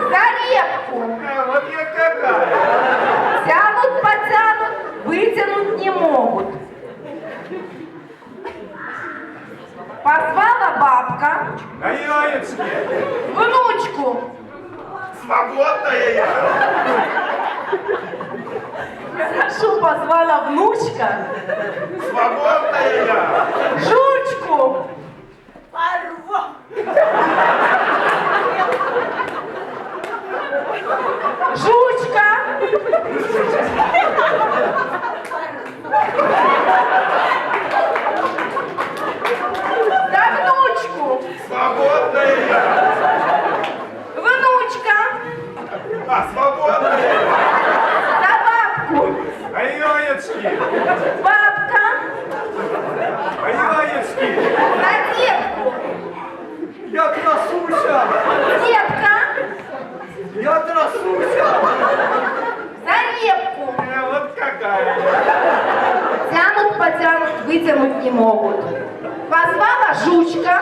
За репку. Вот я какая. Тянут, потянут, вытянуть не могут. Позвала бабка На яичке. внучку. Свободная я. Хорошо, позвала внучка Свободная я. жучку. Жучка. За внучку. Свободная я. Внучка. А, свободная я. За бабку. На яичке. Бабка. На яичке. За детку. Я трясуся. Детка. Я трясуся. За репку. Вот какая. Тянут, потянут, вытянуть не могут. Позвала жучка.